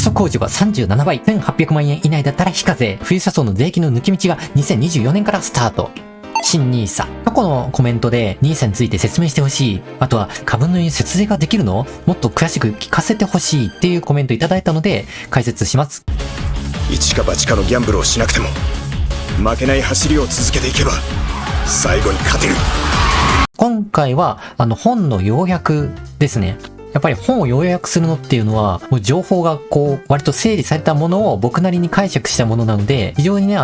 礎控除が37倍、1800万円以内だったら非課税、富裕層の税金の抜き道が2024年からスタート。新ニーサ。過去のコメントでニーサについて説明してほしい。あとは株主に節税ができるの？もっと詳しく聞かせてほしいっていうコメントいただいたので解説します。一か八かのギャンブルをしなくても負けない走りを続けていけば最後に勝てる。今回は本の要約ですね。やっぱり本を要約するのっていうのは、もう情報が割と整理されたものを僕なりに解釈したものなので、非常にね、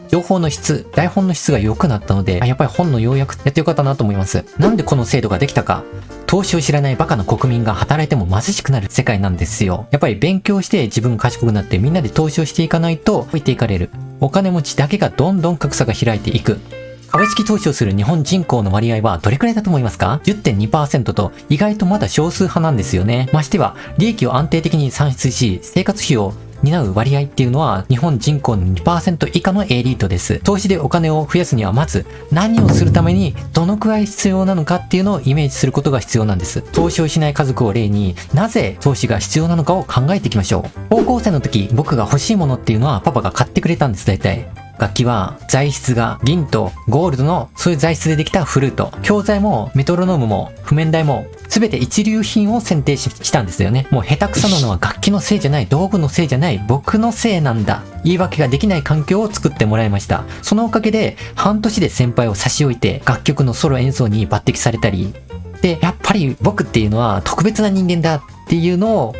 情報の質、台本の質が良くなったので、やっぱり本の要約やってよかったなと思います。なんでこの制度ができたか。投資を知らないバカな国民が働いても貧しくなる世界なんですよ。やっぱり勉強して自分が賢くなってみんなで投資をしていかないと置いていかれる。お金持ちだけがどんどん格差が開いていく。株式投資をする日本人口の割合はどれくらいだと思いますか？ 10.2% と意外とまだ少数派なんですよね。ましては利益を安定的に算出し生活費を担う割合っていうのは日本人口の 2% 以下のエリートです。投資でお金を増やすにはまず何をするためにどのくらい必要なのかっていうのをイメージすることが必要なんです。投資をしない家族を例になぜ投資が必要なのかを考えていきましょう。高校生の時僕が欲しいものっていうのはパパが買ってくれたんです。大体楽器は材質が銀とゴールドのそういう材質でできたフルート。教材もメトロノームも譜面台も全て一流品を選定したんですよね。もう下手くそなのは楽器のせいじゃない、道具のせいじゃない、僕のせいなんだ。言い訳ができない環境を作ってもらいました。そのおかげで半年で先輩を差し置いて楽曲のソロ演奏に抜擢されたり。で、やっぱり僕っていうのは特別な人間だっていうのを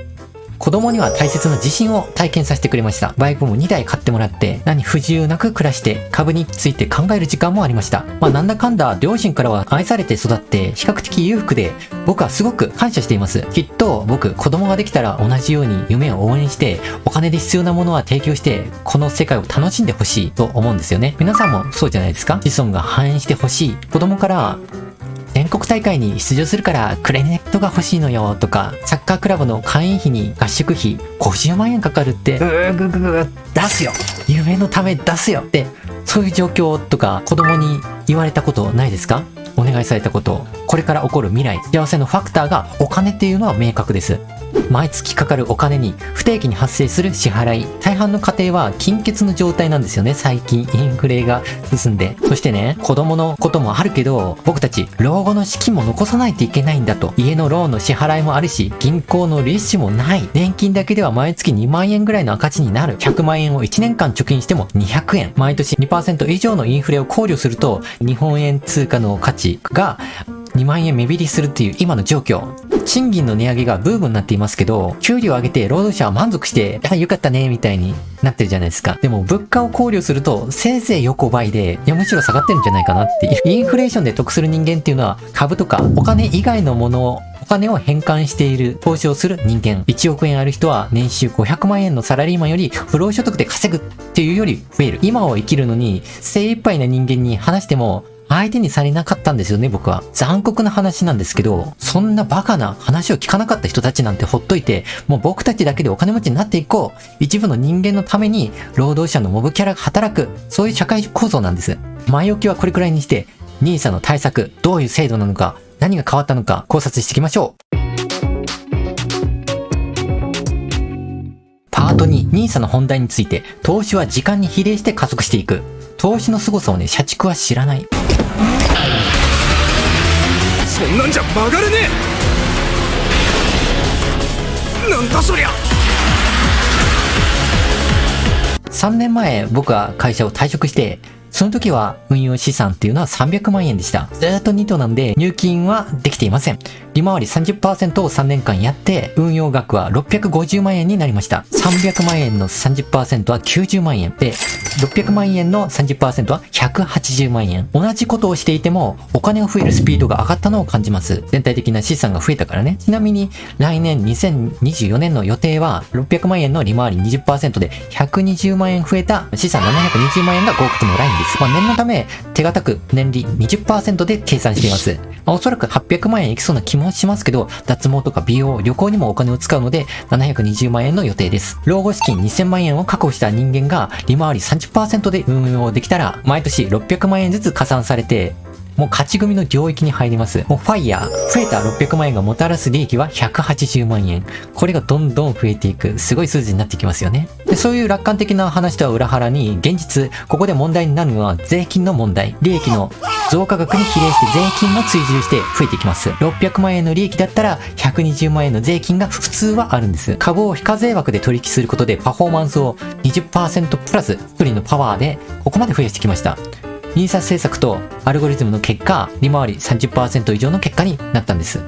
子供には大切な自信を体験させてくれました。バイクも2台買ってもらって何不自由なく暮らして株について考える時間もありました。なんだかんだ両親からは愛されて育って比較的裕福で僕はすごく感謝しています。きっと僕子供ができたら同じように夢を応援してお金で必要なものは提供してこの世界を楽しんでほしいと思うんですよね。皆さんもそうじゃないですか？子孫が繁栄してほしい。子供から全国大会に出場するからクラリネットが欲しいのよとか、サッカークラブの会員費に合宿費50万円かかるって出すよ、夢のため出すよって、そういう状況とか子供に言われたことないですか？お願いされたこと。これから起こる未来、幸せのファクターがお金っていうのは明確です。毎月かかるお金に不定期に発生する支払い。大半の家庭は金欠の状態なんですよね。最近インフレが進んで。そしてね、子供のこともあるけど、僕たち老後の資金も残さないといけないんだと。家のローンの支払いもあるし、銀行の利子もない。年金だけでは毎月2万円ぐらいの赤字になる。100万円を1年間貯金しても200円。毎年 2% 以上のインフレを考慮すると、日本円通貨の価値が2万円目減りするっていう今の状況。賃金の値上げがブームになっていますけど、給料を上げて労働者は満足して、よかったねみたいになってるじゃないですか。でも物価を考慮するとせいぜい横ばいで、むしろ下がってるんじゃないかなっていう。インフレーションで得する人間っていうのは株とかお金以外のものをお金を変換している投資をする人間。1億円ある人は年収500万円のサラリーマンより不労所得で稼ぐっていうより増える。今を生きるのに精一杯な人間に話しても相手にされなかったんですよね、僕は。残酷な話なんですけど、そんなバカな話を聞かなかった人たちなんてほっといて、もう僕たちだけでお金持ちになっていこう。一部の人間のために労働者のモブキャラが働く。そういう社会構造なんです。前置きはこれくらいにして、NISA の対策、どういう制度なのか、何が変わったのか考察していきましょう。パート2、NISA の本題について、投資は時間に比例して加速していく。投資の凄さをね、社畜は知らない。そんなんじゃ曲がれねえ。なんだそりゃ。3年前僕は会社を退職して、その時は運用資産っていうのは300万円でした。ずーっとニトなんで入金はできていません。利回り 30% を3年間やって、運用額は650万円になりました。300万円の 30% は90万円で、600万円の 30% は180万円。同じことをしていても、お金が増えるスピードが上がったのを感じます。全体的な資産が増えたからね。ちなみに、来年2024年の予定は、600万円の利回り 20% で120万円増えた資産720万円が合格のラインです。念のため、手堅く年利 20% で計算しています。おそらく800万円いきそうな気もしますけど、脱毛とか美容、旅行にもお金を使うので、720万円の予定です。老後資金2000万円を確保した人間が、利回り 30% で運用できたら、毎年600万円ずつ加算されて、もう勝ち組の領域に入ります。もうファイヤー、増えた600万円がもたらす利益は180万円。これがどんどん増えていく、すごい数字になってきますよね。で、そういう楽観的な話とは裏腹に、現実、ここで問題になるのは税金の問題。利益の増加額に比例して税金も追従して増えていきます。600万円の利益だったら120万円の税金が普通はあるんです。株を非課税枠で取引することでパフォーマンスを 20% プラス一人のパワーでここまで増やしてきました。NISA 政策とアルゴリズムの結果、利回り 30% 以上の結果になったんです。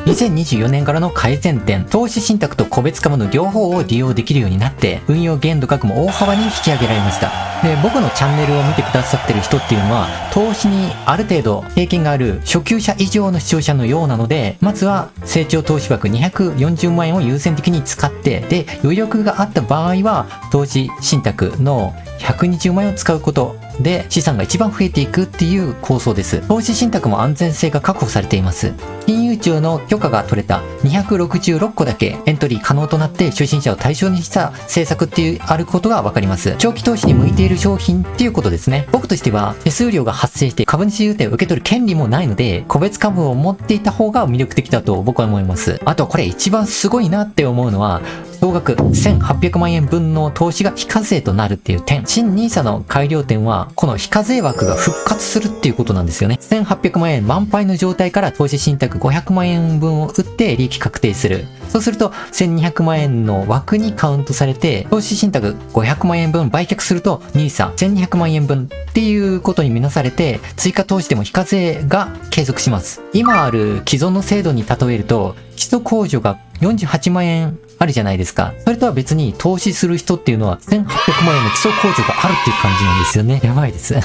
2024年からの改善点、投資信託と個別株の両方を利用できるようになって、運用限度額も大幅に引き上げられました。で、僕のチャンネルを見てくださってる人っていうのは、投資にある程度経験がある初級者以上の視聴者のようなので、まずは成長投資枠240万円を優先的に使って、で、余力があった場合は、投資信託の120万円を使うことで資産が一番増えていくっていう構想です。投資信託も安全性が確保されています。金融庁の許可が取れた266個だけエントリー可能となって初心者を対象にした政策っていうあることがわかります。長期投資に向いている商品っていうことですね。僕としては手数料が発生して株主優待を受け取る権利もないので、個別株を持っていた方が魅力的だと僕は思います。あとこれ一番すごいなって思うのは、総額1800万円分の投資が非課税となるっていう点。新 NISA の改良点は、この非課税枠が復活するっていうことなんですよね。1800万円満杯の状態から投資信託500万円分を売って利益確定する。そうすると1200万円の枠にカウントされて、投資信託500万円分売却すると NISA1200 万円分っていうことに見なされて、追加投資でも非課税が継続します。今ある既存の制度に例えると、基礎控除が48万円あるじゃないですか。それとは別に投資する人っていうのは1800万円の基礎控除があるっていう感じなんですよね。やばいです。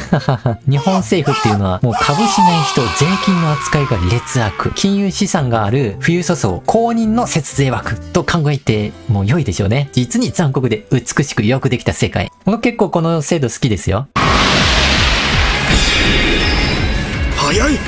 日本政府っていうのはもう株しない人税金の扱いが劣悪。金融資産がある富裕層層公認の節税枠と考えても良いでしょうね。実に残酷で美しくよくできた世界。僕結構この制度好きですよ。早い。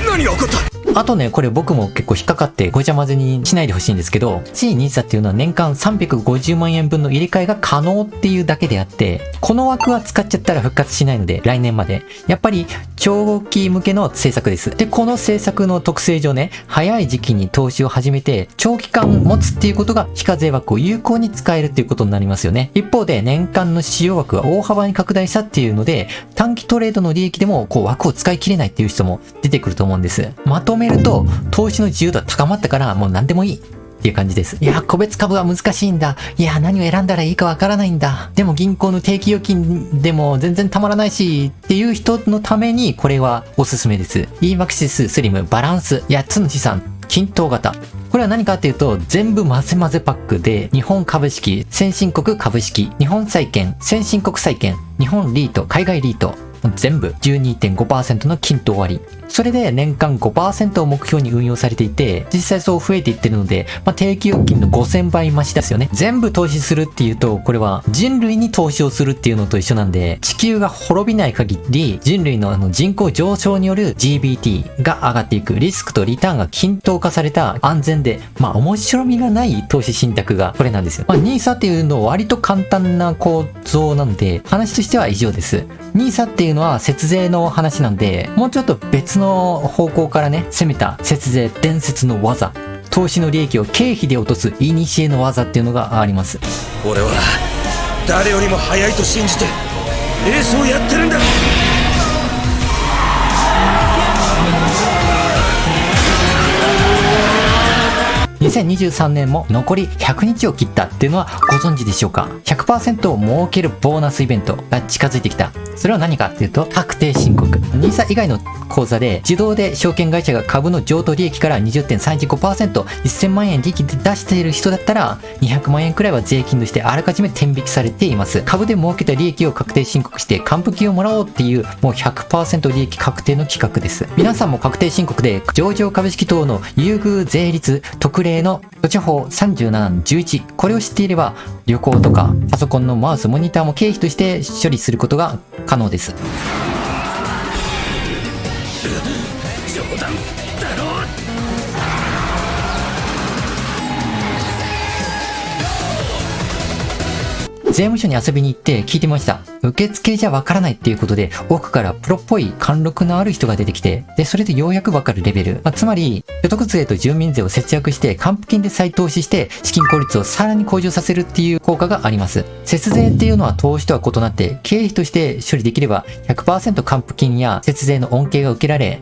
何が起こった？あとね、これ僕も結構引っかかってごちゃ混ぜにしないでほしいんですけど、新 NISA っていうのは年間350万円分の入れ替えが可能っていうだけであって、この枠は使っちゃったら復活しないので、来年まで。やっぱり長期向けの政策です。で、この政策の特性上ね、早い時期に投資を始めて、長期間持つっていうことが非課税枠を有効に使えるっていうことになりますよね。一方で、年間の使用枠が大幅に拡大したっていうので、短期トレードの利益でも枠を使い切れないっていう人も出てくると思うんです。まとめると、投資の自由度は高まったからもう何でもいいっていう感じです。いや、個別株は難しいんだ。いや、何を選んだらいいかわからないんだ。でも銀行の定期預金でも全然たまらないしっていう人のためにこれはおすすめです。EMAXISスリムバランス8つの資産均等型。これは何かっていうと、全部混ぜ混ぜパックで、日本株式、先進国株式、日本債券、先進国債券、日本リート、海外リート、全部 12.5% の均等割。それで年間 5% を目標に運用されていて、実際そう増えていってるので、定期預金の5000倍増しですよね。全部投資するっていうと、これは人類に投資をするっていうのと一緒なんで、地球が滅びない限り、人類の人口上昇による GBT が上がっていく、リスクとリターンが均等化された安全で、面白みがない投資信託がこれなんですよ。NISA っていうのは割と簡単な構造なので、話としては以上です。NISA っていうのは節税の話なんで、もうちょっと別の方向からね、攻めた節税伝説の技、投資の利益を経費で落とす古の技っていうのがあります。俺は誰よりも早いと信じてレースをやってるんだ。2023年も残り100日を切ったっていうのはご存知でしょうか？ 100% を設けるボーナスイベントが近づいてきた。それは何かっていうと、確定申告。NISA 以外の口座で自動で証券会社が株の譲渡利益から 20.35%、1000万円利益で出している人だったら、200万円くらいは税金としてあらかじめ天引きされています。株で儲けた利益を確定申告して還付金をもらおうっていう、もう 100% 利益確定の企画です。皆さんも確定申告で上場株式等の優遇税率特例の土地法37-11、これを知っていれば旅行とかパソコンのマウスモニターも経費として処理することが可能です。冗談だろ。税務署に遊びに行って聞いてました。受付じゃわからないっていうことで、奥からプロっぽい貫禄のある人が出てきて、で、それでようやくわかるレベル。つまり、所得税と住民税を節約して、還付金で再投資して、資金効率をさらに向上させるっていう効果があります。節税っていうのは投資とは異なって、経費として処理できれば 100% 還付金や節税の恩恵が受けられ、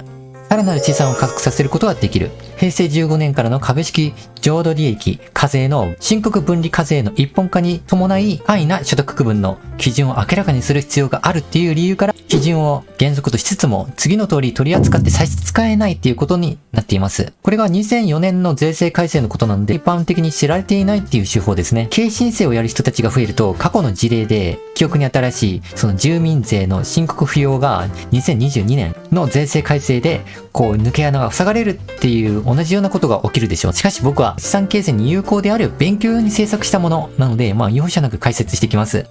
さらなる資産を加速させることができる。平成15年からの株式浄土利益課税の申告分離課税の一本化に伴い、安易な所得区分の基準を明らかにする必要があるっていう理由から、基準を原則としつつも、次の通り取り扱って差し支えないっていうことになっています。これが2004年の税制改正のことなので、一般的に知られていないっていう手法ですね。経費申請をやる人たちが増えると、過去の事例で、記憶に新しい、その住民税の申告不要が2022年の税制改正で、抜け穴が塞がれるっていう同じようなことが起きるでしょう。しかし僕は資産形成に有効である勉強用に制作したものなので、容赦なく解説していきます。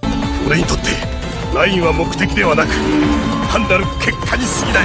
俺にとってラインは目的ではなく単なる結果に過ぎない。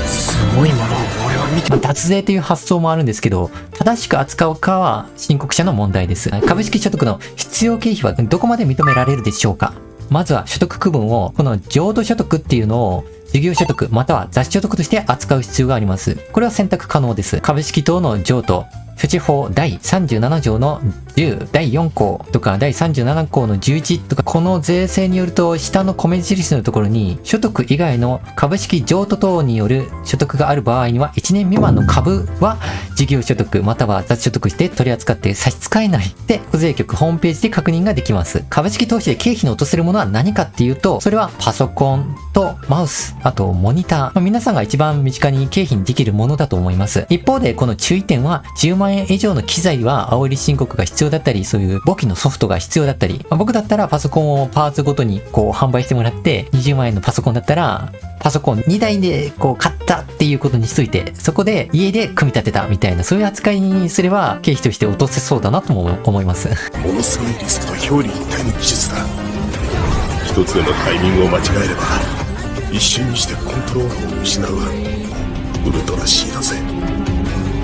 すごいものを俺は見て、脱税という発想もあるんですけど、正しく扱うかは申告者の問題です。株式所得の必要経費はどこまで認められるでしょうか。まずは所得区分を、この浄土所得っていうのを事業所得または雑所得として扱う必要があります。これは選択可能です。株式等の譲渡、処置法第37条の10第4項とか第37項の11とか、この税制によると下の米印のところに所得以外の株式譲渡等による所得がある場合には1年未満の株は事業所得または雑所得して取り扱って差し支えないで国税局ホームページで確認ができます。株式投資で経費に落とせるものは何かっていうと、それはパソコンとマウス、あとモニター、皆さんが一番身近に経費にできるものだと思います。一方でこの注意点は、10万円以上の機材は青売り申告が必要だったり、そういう簿記のソフトが必要だったり、僕だったらパソコンをパーツごとに販売してもらって、20万円のパソコンだったらパソコン2台で買ったっていうことにしといて、そこで家で組み立てたみたいな、そういう扱いにすれば経費として落とせそうだなとも思います。ものすごいリスクと表裏一体の技術だ。一つでもタイミングを間違えれば一瞬にしてコントロールを失うわ。ウルトラ C だぜ。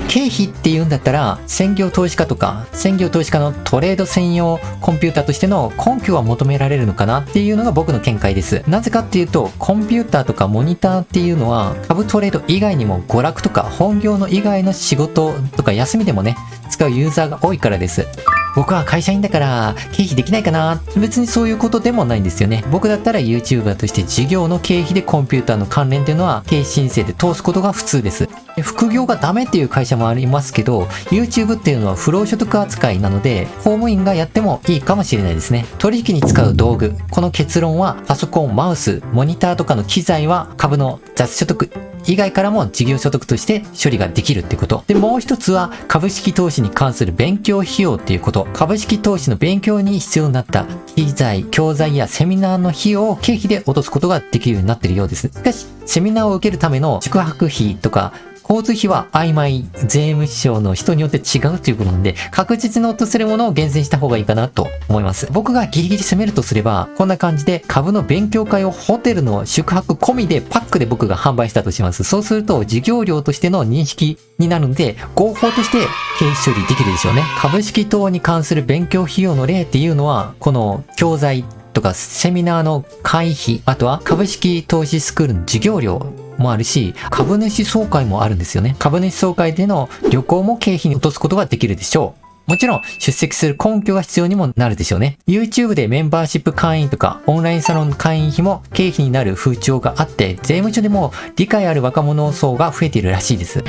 経費っていうんだったら、専業投資家とか、専業投資家のトレード専用コンピューターとしての根拠は求められるのかなっていうのが僕の見解です。なぜかっていうと、コンピューターとかモニターっていうのは、株トレード以外にも娯楽とか本業の以外の仕事とか休みでもね、使うユーザーが多いからです。僕は会社員だから経費できないかな、別にそういうことでもないんですよね。僕だったら YouTuber として事業の経費でコンピューターの関連っていうのは経費申請で通すことが普通です。副業がダメっていう会社もありますけど、 YouTube っていうのは不労所得扱いなので公務員がやってもいいかもしれないですね。取引に使う道具、この結論はパソコン、マウス、モニターとかの機材は株の雑所得以外からも事業所得として処理ができるってこと。で、もう一つは株式投資に関する勉強費用っていうこと。株式投資の勉強に必要になった機材、教材やセミナーの費用を経費で落とすことができるようになっているようです。しかし、セミナーを受けるための宿泊費とか交通費は曖昧、税務署の人によって違うということなので、確実に落とせるものを厳選した方がいいかなと思います。僕がギリギリ攻めるとすれば、こんな感じで株の勉強会をホテルの宿泊込みでパックで僕が販売したとします。そうすると事業料としての認識になるので、合法として経費処理できるでしょうね。株式等に関する勉強費用の例っていうのは、この教材とかセミナーの会費、あとは株式投資スクールの授業料もあるし、株主総会もあるんですよね。株主総会での旅行も経費に落とすことができるでしょう。もちろん出席する根拠が必要にもなるでしょうね。YouTube でメンバーシップ会員とかオンラインサロン会員費も経費になる風潮があって、税務署でも理解ある若者層が増えているらしいです。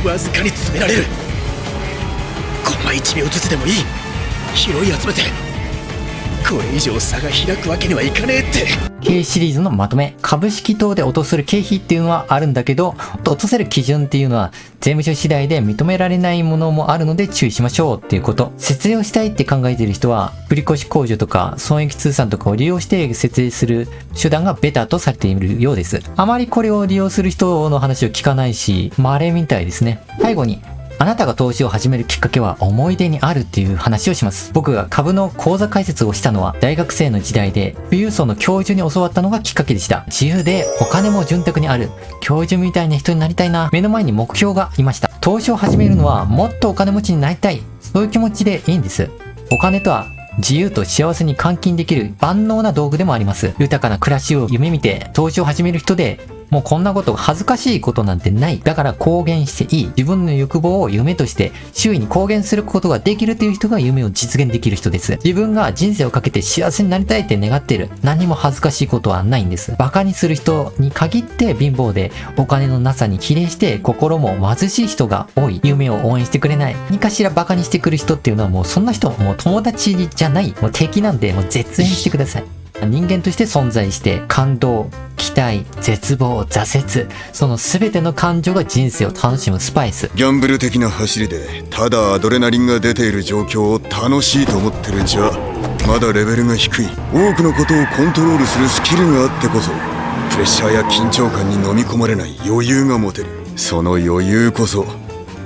わずかに詰められる。コマ1秒ずつでもいい。拾い集めて、これ以上差が開くわけにはいかねえって。経費シリーズのまとめ。株式等で落とせる経費っていうのはあるんだけど、落とせる基準っていうのは税務署次第で認められないものもあるので注意しましょうっていうこと。節税をしたいって考えている人は、繰越控除とか損益通算とかを利用して節税する手段がベターとされているようです。あまりこれを利用する人の話を聞かないし、稀みたいですね。最後に、あなたが投資を始めるきっかけは思い出にあるっていう話をします。僕が株の講座解説をしたのは大学生の時代で、富裕層の教授に教わったのがきっかけでした。自由でお金も潤沢にある。教授みたいな人になりたいな。目の前に目標がいました。投資を始めるのはもっとお金持ちになりたい。そういう気持ちでいいんです。お金とは自由と幸せに換金できる万能な道具でもあります。豊かな暮らしを夢見て投資を始める人で、もうこんなこと恥ずかしいことなんてない。だから公言していい。自分の欲望を夢として周囲に公言することができるという人が夢を実現できる人です。自分が人生をかけて幸せになりたいって願っている。何も恥ずかしいことはないんです。バカにする人に限って貧乏でお金のなさに比例して心も貧しい人が多い。夢を応援してくれない。何かしらバカにしてくる人っていうのはもうそんな人もう友達じゃない。もう敵なんでもう絶縁してください。人間として存在して感動、期待、絶望、挫折、その全ての感情が人生を楽しむスパイス。ギャンブル的な走りでただアドレナリンが出ている状況を楽しいと思ってるんじゃまだレベルが低い。多くのことをコントロールするスキルがあってこそプレッシャーや緊張感に飲み込まれない余裕が持てる。その余裕こそ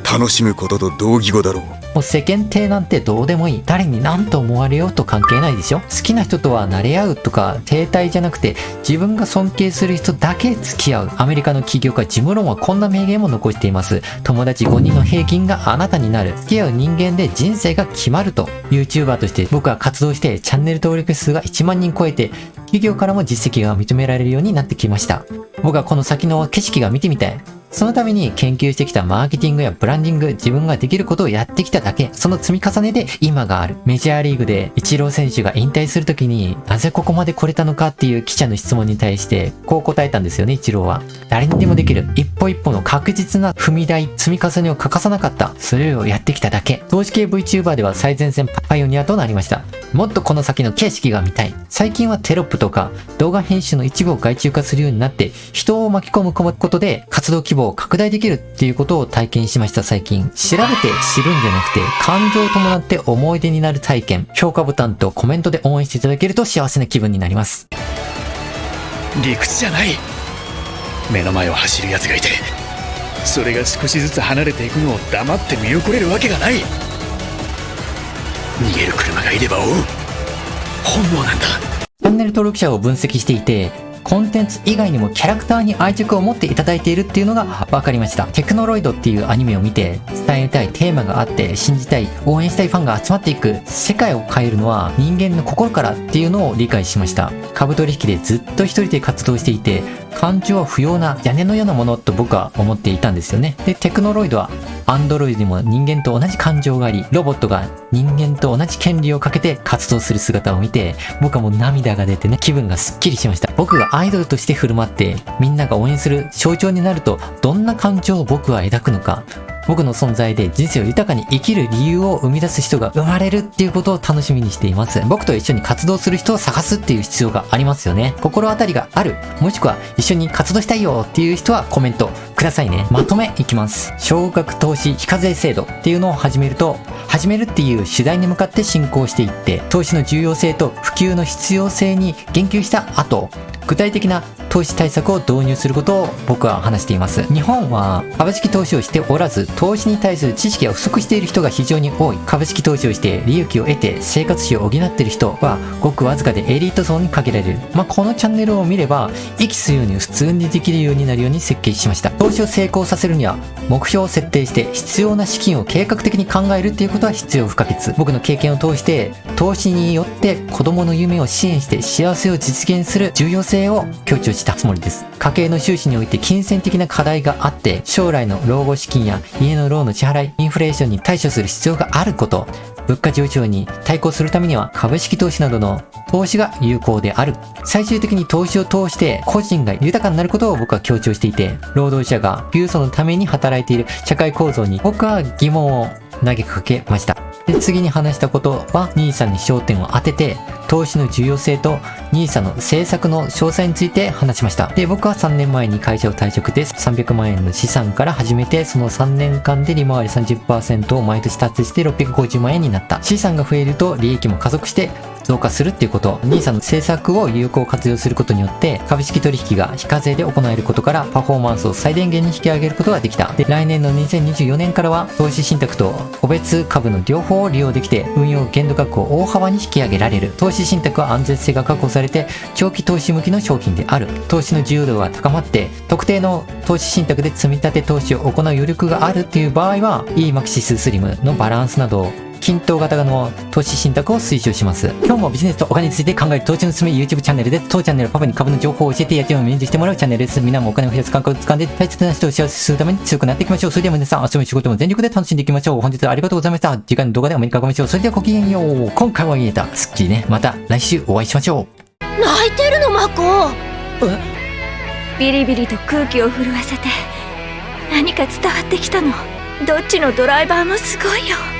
楽しむことと同義語だろう。もう世間体なんてどうでもいい。誰に何と思われようと関係ないでしょ。好きな人とは慣れ合うとか停滞じゃなくて自分が尊敬する人だけ付き合う。アメリカの起業家ジムロンはこんな名言も残しています。友達5人の平均があなたになる。付き合う人間で人生が決まると。 YouTuber として僕は活動してチャンネル登録数が1万人超えて企業からも実績が認められるようになってきました。僕はこの先の景色が見てみたい。そのために研究してきたマーケティングやブランディング、自分ができることをやってきただけ。その積み重ねで今がある。メジャーリーグでイチロー選手が引退するときになぜここまで来れたのかっていう記者の質問に対してこう答えたんですよね、イチローは。誰にでもできる。一歩一歩の確実な踏み台、積み重ねを欠かさなかった。それをやってきただけ。投資系 VTuber では最前線パイオニアとなりました。もっとこの先の景色が見たい。最近はテロップとか動画編集の一部を外注化するようになって人を巻き込むことで活動規模を拡大できるっていうことを体験しました。最近調べて知るんじゃなくて感情を伴って思い出になる体験。評価ボタンとコメントで応援していただけると幸せな気分になります。理屈じゃない。目の前を走る奴がいてそれが少しずつ離れていくのを黙って見送れるわけがない。逃げる車がいれば追う。本能なんだ。チャンネル登録者を分析していてコンテンツ以外にもキャラクターに愛着を持っていただいているっていうのが分かりました。テクノロイドっていうアニメを見て伝えたいテーマがあって信じたい、応援したいファンが集まっていく。世界を変えるのは人間の心からっていうのを理解しました。株取引でずっと一人で活動していて感情は不要な屋根のようなものと僕は思っていたんですよね。で、テクノロイドはアンドロイドにも人間と同じ感情があり、ロボットが人間と同じ権利をかけて活動する姿を見て僕はもう涙が出てね、気分がすっきりしました。僕がアイドルとして振る舞ってみんなが応援する象徴になるとどんな感情を僕は抱くのか。僕の存在で人生を豊かに生きる理由を生み出す人が生まれるっていうことを楽しみにしています。僕と一緒に活動する人を探すっていう必要がありますよね。心当たりがある、もしくは一緒に活動したいよっていう人はコメントくださいね。まとめいきます。少額投資非課税制度っていうのを始めるっていう主題に向かって進行していって、投資の重要性と普及の必要性に言及した後、具体的な投資対策を導入することを僕は話しています。日本は株式投資をしておらず、投資に対する知識が不足している人が非常に多い。株式投資をして利益を得て生活費を補っている人はごくわずかでエリート層に限られる。このチャンネルを見れば息するように普通にできるようになるように設計しました。投資を成功させるには目標を設定して必要な資金を計画的に考えるっていうことは必要不可欠。僕の経験を通して投資によって子供の夢を支援して幸せを実現する重要性を強調したつもりです。家計の収支において金銭的な課題があって、将来の老後資金や家のローンの支払い、インフレーションに対処する必要があること、物価上昇に対抗するためには株式投資などの投資が有効である。最終的に投資を通して個人が豊かになることを僕は強調していて、労働者が富裕層のために働いている社会構造に僕は疑問を投げかけました。で、次に話したことは NISA に焦点を当てて、投資の重要性と NISA の政策の詳細について話しました。で、僕は3年前に会社を退職で300万円の資産から始めて、その3年間で利回り 30% を毎年達成して650万円になった。資産が増えると利益も加速して増加するっていうこと。NISA の政策を有効活用することによって株式取引が非課税で行えることからパフォーマンスを最大限に引き上げることができた。で、来年の2024年からは投資信託と個別株の両方を利用できて運用限度額を大幅に引き上げられる。投資信託は安全性が確保されて長期投資向きの商品である。投資の自由度が高まって特定の投資信託で積み立て投資を行う余力があるっていう場合は EMAXIS SLIM のバランスなど均等型の投資信託を推奨します。今日もビジネスとお金について考える投資のすすめ YouTube チャンネルです。当チャンネルはパパに株の情報を教えてやってを免除してもらうチャンネルです。皆もお金を増やす感覚を掴んで大切な人を幸せにするために強くなっていきましょう。それでは皆さん明日も仕事も全力で楽しんでいきましょう。本日はありがとうございました。次回の動画でお目にかかりましょう。それではごきげんよう。今回は言えたスッキリね。また来週お会いしましょう。泣いてるのマコ。ビリビリと空気を震わせて何か伝わってきたの。どっちのドライバーもすごいよ。